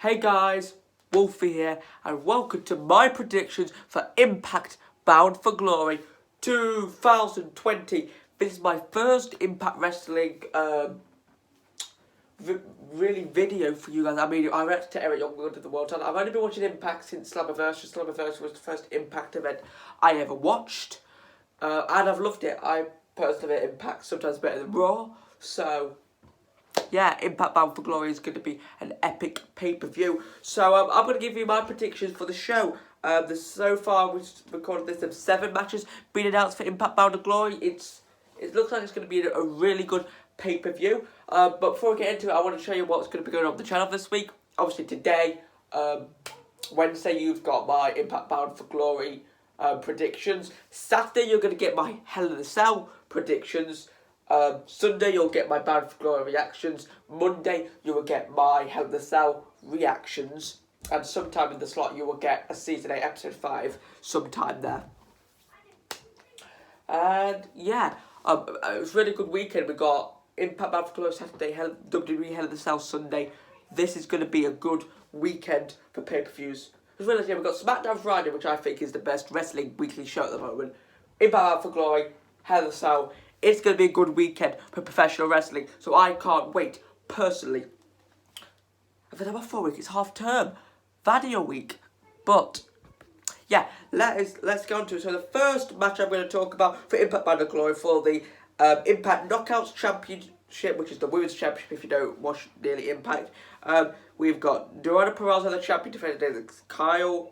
Hey guys, Wolfie here, and welcome to my predictions for Impact Bound for Glory 2020. This is my first Impact Wrestling video for you guys. I mean, I reacted to Eric Young under the World Title. I've only been watching Impact since Slammiversary. Slammiversary was the first Impact event I ever watched, and I've loved it. I personally think Impact sometimes better than Raw, so yeah, Impact Bound for Glory is going to be an epic pay-per-view. So I'm going to give you my predictions for the show. So far, we've recorded this of 7 matches being announced for Impact Bound for Glory. It looks like it's going to be a really good pay-per-view. But before we get into it, I want to show you what's going to be going on the channel this week. Obviously today, Wednesday, you've got my Impact Bound for Glory predictions. Saturday, you're going to get my Hell in a Cell predictions. Sunday, you'll get my Bound for Glory reactions. Monday, you will get my Hell in a Cell reactions. And sometime in the slot, you will get a Season 8, Episode 5 sometime there. And yeah, it was a really good weekend. We got Impact Bound for Glory Saturday, WWE Hell in a Cell Sunday. This is going to be a good weekend for pay-per-views. As well as, yeah, we've got SmackDown Friday, which I think is the best wrestling weekly show at the moment. Impact Bound for Glory, Hell in a Cell. It's going to be a good weekend for professional wrestling, so I can't wait, personally. I've been off for a week, it's half term. Video week. But, yeah, let's go on to it. So the first match I'm going to talk about for Impact Bound for Glory for the Impact Knockouts Championship, which is the Women's Championship if you don't watch Daily Impact. We've got Deonna Purrazzo, the champion, defending against Kylie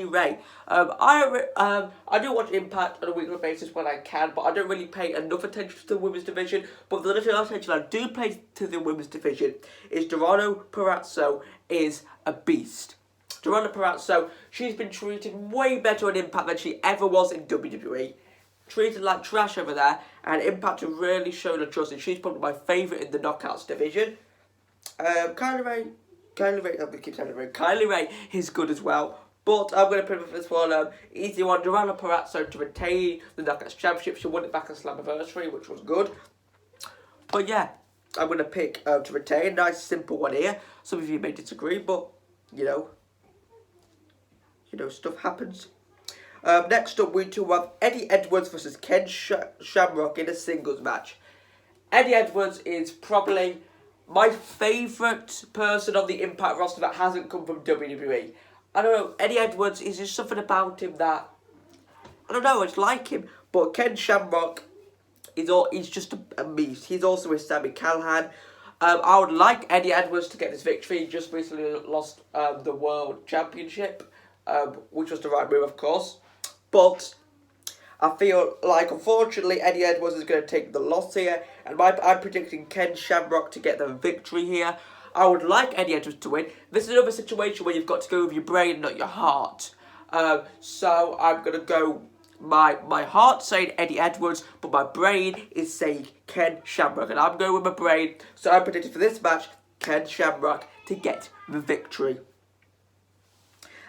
Ray. I do watch Impact on a weekly basis when I can, but I don't really pay enough attention to the women's division. But the little attention I do pay to the women's division is Deonna Purrazzo is a beast. Deonna Purrazzo, she's been treated way better on Impact than she ever was in WWE. Treated like trash over there, and Impact have really shown her trust, and she's probably my favourite in the Knockouts division. Kylie Ray, I'm keep saying it right. Kylie Ray is good as well, but I'm going to put this one easy one. Deonna Purrazzo to retain the Knockouts Championship. She won it back on Slammiversary, which was good. But yeah, I'm going to pick to retain. Nice simple one here. Some of you may disagree, but you know, stuff happens. Next up, we do have Eddie Edwards versus Ken Shamrock in a singles match. Eddie Edwards is probably my favourite person on the Impact roster that hasn't come from WWE. I don't know, Eddie Edwards is just something about him that, I don't know, I just like him. But Ken Shamrock, he's just a beast. He's also with Sami Callihan. I would like Eddie Edwards to get this victory. He just recently lost the World Championship, which was the right move, of course. But I feel like, unfortunately, Eddie Edwards is going to take the loss here. And I'm predicting Ken Shamrock to get the victory here. I would like Eddie Edwards to win. This is another situation where you've got to go with your brain, not your heart. So I'm going to go my heart saying Eddie Edwards, but my brain is saying Ken Shamrock. And I'm going with my brain. So I'm predicting for this match, Ken Shamrock to get the victory.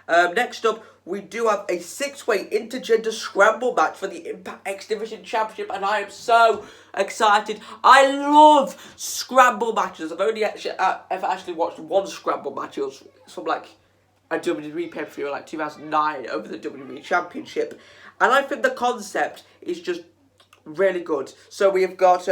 Next up, we do have a 6-way intergender scramble match for the Impact X Division Championship, and I am so excited. I love scramble matches. I've only ever actually watched one scramble match. It was from like a WWE pay-per-view like 2009 over the WWE Championship, and I think the concept is just really good. So we have got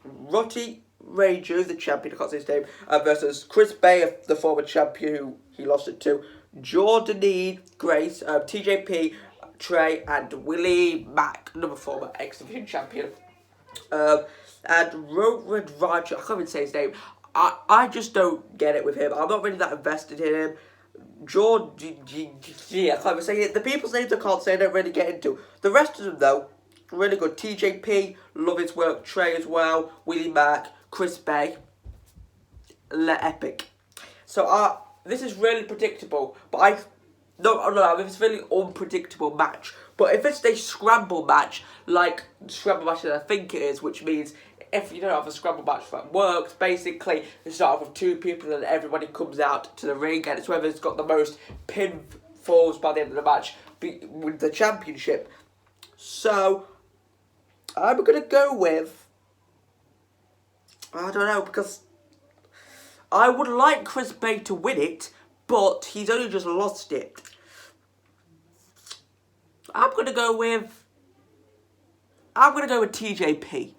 Roddy Raju, the champion, I can't say his name, versus Chris Bay, the former champion who he lost it to. Jordynne Grace, TJP, Trey, and Willie Mack, another former X Division champion. And Rowan Raj, I can't even say his name. I just don't get it with him. I'm not really that invested in him. I can't even say it. The people's names I can't say, I don't really get into. The rest of them, though, really good. TJP, love his work. Trey as well. Willie Mack, Chris Bay. Epic. So, this is really predictable, but it's a really unpredictable match. But if it's a scramble match, like scramble match that I think it is, which means if you don't have a scramble match that works, basically you start off with 2 people and everybody comes out to the ring, and it's whoever's got the most pinfalls by the end of the match with the championship. So I'm going to go with, I don't know, because I would like Chris Bay to win it, but he's only just lost it. I'm gonna go with TJP.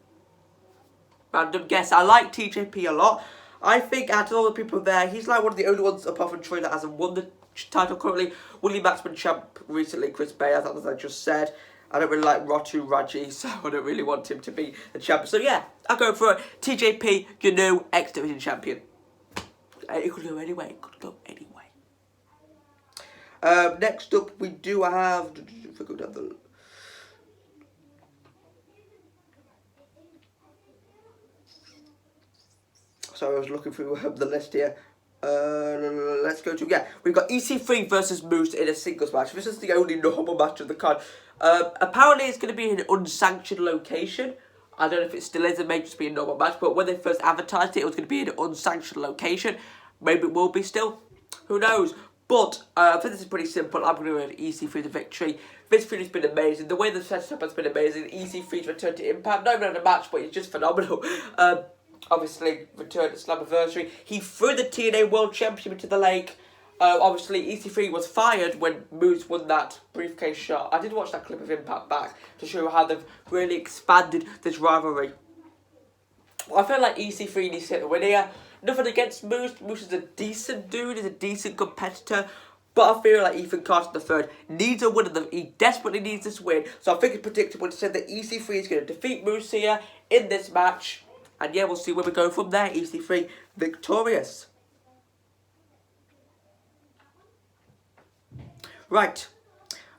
Random guess. I like TJP a lot. I think out of all the people there, he's like one of the only ones apart from Troy that hasn't won the title currently. Willie Mack's been champ recently. Chris Bay, as I just said. I don't really like Ratu Raji, so I don't really want him to be the champion. So yeah, I'll go for it. TJP, your new X Division champion. It could go anyway. It could go anyway. Next up, we do have. If we go down the. Sorry, I was looking through the list here. Let's go to, we've got EC3 versus Moose in a singles match. This is the only normal match of the card. Apparently it's going to be in an unsanctioned location. I don't know if it still is, it may just be a normal match, but when they first advertised it, it was going to be in an unsanctioned location. Maybe it will be still. Who knows? But I think this is pretty simple. I'm going to go with EC3 the victory. This feud has been amazing. The way the setup has been amazing. EC3's return to Impact. Not even in a match, but it's just phenomenal. Obviously, returned at Slammiversary. He threw the TNA World Championship into the lake. Obviously, EC3 was fired when Moose won that briefcase shot. I did watch that clip of Impact back to show how they've really expanded this rivalry. I feel like EC3 needs to get the win here. Nothing against Moose. Moose is a decent dude, he's a decent competitor. But I feel like Ethan Carter III needs a win. He desperately needs this win. So I think it's predictable to say that EC3 is going to defeat Moose here in this match. And yeah, we'll see where we go from there. EC3 victorious. Right.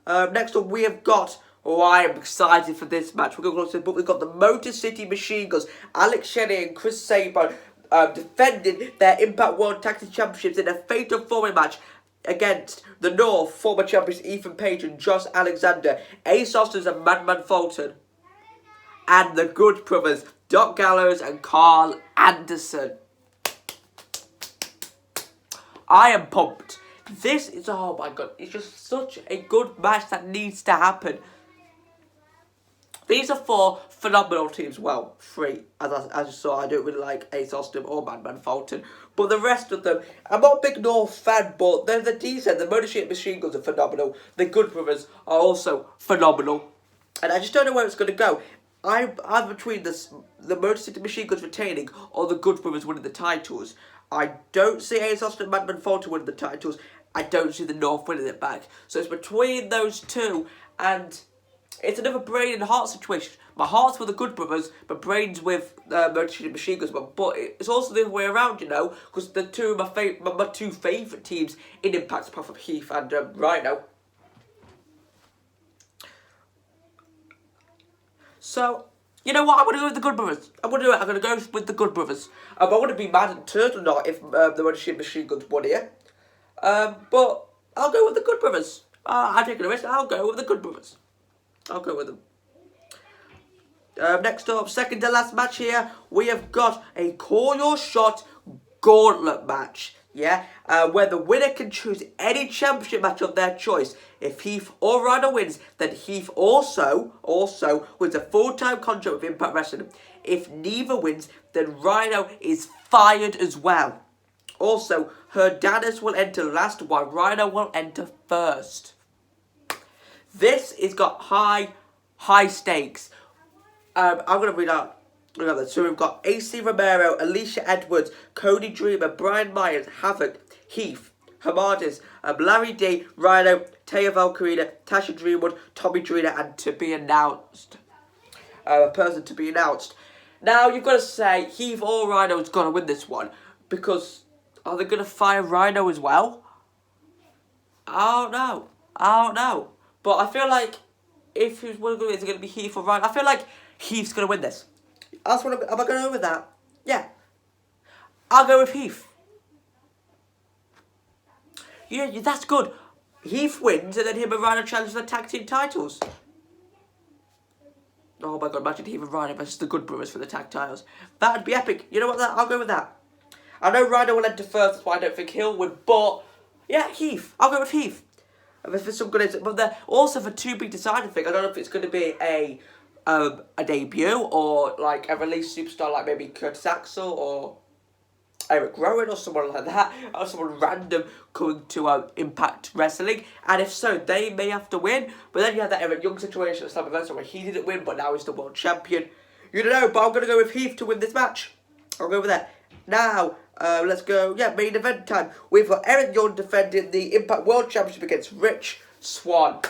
Next up, we have got. Oh, I am excited for this match. We're going to go to the book. We've got the Motor City Machine Guns, Alex Shelley and Chris Sabin, defending their Impact World Tag Team Championships in a fatal four-way match against the North former champions Ethan Page and Josh Alexander, Ace Austin and Madman Fulton, and the Good Brothers, Doc Gallows and Carl Anderson. I am pumped. This is, oh my god, it's just such a good match that needs to happen. These are four phenomenal teams. Well, three. As you saw, I don't really like Ace Austin or Madman Fulton. But the rest of them, I'm not a big North fan, but they're decent. The Motor City Machine Guns are phenomenal. The Good Brothers are also phenomenal. And I just don't know where it's going to go. I'm between the Motor City Machine Guns retaining or the Good Brothers winning the titles. I don't see Ace Austin and Madman Fulton winning the titles. I don't see the North winning it back. So it's between those two, and it's another brain and heart situation. My heart's with the Good Brothers, my brain's with Motor City Machine Guns. But it's also the other way around, you know, because the two of my two favourite teams in Impact, apart from Heath and Rhino. So, you know what? I'm going to go with the Good Brothers. I'm going to do it. I'm going to go with the Good Brothers. I wouldn't be mad at Turtle Knot if the Motor City Machine Guns won here. But I'll go with the Good Brothers. I'm taking a risk. I'll go with the Good Brothers. I'll go with them. Next up, second to last match here, we have got a Call Your Shot gauntlet match. Yeah, where the winner can choose any championship match of their choice. If Heath or Rhino wins, then Heath also wins a full-time contract with Impact Wrestling. If neither wins, then Rhino is fired as well. Also, Herdanus will enter last, while Rhino will enter first. This has got high stakes. I'm going to read out. So we've got AC Romero, Alicia Edwards, Cody Dreamer, Brian Myers, Havoc, Heath, Hamadis, Larry D, Rhino, Taya Valkyria, Tasha Dreamwood, Tommy Dreamer, and to be announced. A person to be announced. Now, you've got to say, Heath or Rhino's going to win this one. Because, are they going to fire Rhino as well? I don't know. But I feel like, if it's going to be Heath or Rhino, I feel like Heath's going to win this. Am I going to go with that? Yeah. I'll go with Heath. Yeah, that's good. Heath wins and then him and Rhino challenge the tag team titles. Oh my god, imagine Heath and Rhino versus the Good Brothers for the tag titles. That'd be epic. You know what, I'll go with that. I know Rhino will enter first, that's why I don't think he'll win, but yeah, Heath. I'll go with Heath. For some good, but they're also for to be decided thing. I don't know if it's going to be a debut or like a release superstar like maybe Curtis Axel or Eric Rowan or someone like that, or someone random coming to Impact Wrestling. And if so, they may have to win. But then you have that Eric Young situation at Slammiversary where he didn't win, but now he's the world champion. You don't know, but I'm going to go with Heath to win this match. I'll go with that. Now, let's go, main event time. We've got Eric Young defending the Impact World Championship against Rich Swann.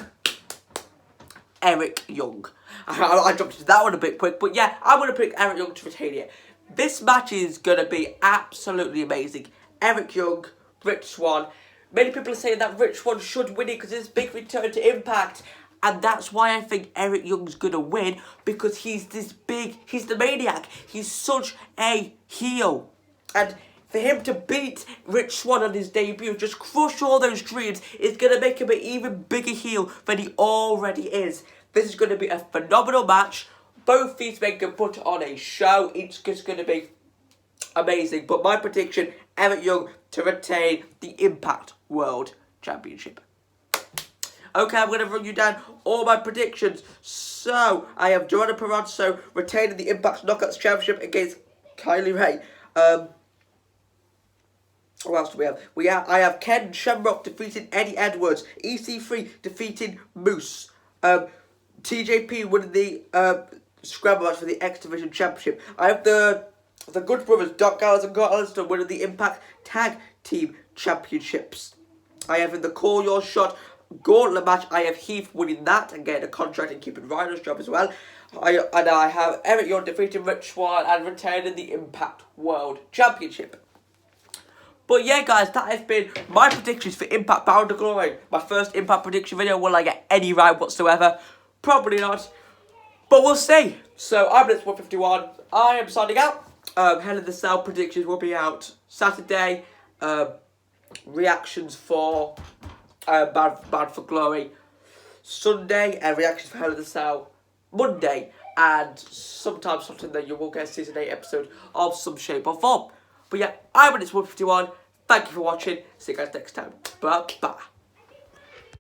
Eric Young. I jumped into that one a bit quick, but yeah, I'm going to pick Eric Young to retain it. This match is going to be absolutely amazing. Eric Young, Rich Swann. Many people are saying that Rich Swann should win it because it's a big return to Impact. And that's why I think Eric Young's going to win, because he's this big, he's the maniac. He's such a heel. And for him to beat Rich Swann on his debut, just crush all those dreams, is going to make him an even bigger heel than he already is. This is going to be a phenomenal match. Both these men can put on a show. It's just going to be amazing. But my prediction, Eric Young to retain the Impact World Championship. Okay, I'm going to run you down all my predictions. So, I have Joanna Perazzo retaining the Impact Knockouts Championship against Kylie Ray. What else do we have? I have Ken Shamrock defeating Eddie Edwards. EC3 defeating Moose. TJP winning the scramble match for the X Division Championship. I have the Good Brothers, Doc Gallows and Scott Allister winning the Impact Tag Team Championships. I have in the Call Your Shot Gauntlet match, I have Heath winning that and getting a contract and keeping Rhino's job as well. I have Eric Young defeating Rich Swann and retaining the Impact World Championship. But yeah, guys, that has been my predictions for Impact Bound to Glory. My first Impact prediction video. Will I get any right whatsoever? Probably not. But we'll see. So, I'm Blitz151. I am signing out. Hell in the Cell predictions will be out Saturday. Reactions for Bound for Glory Sunday. And reactions for Hell in the Cell Monday. And sometime Saturday you will get a Season 8 episode of some shape or form. But yeah, I'm Blitz151. Thank you for watching. See you guys next time. Bye-bye.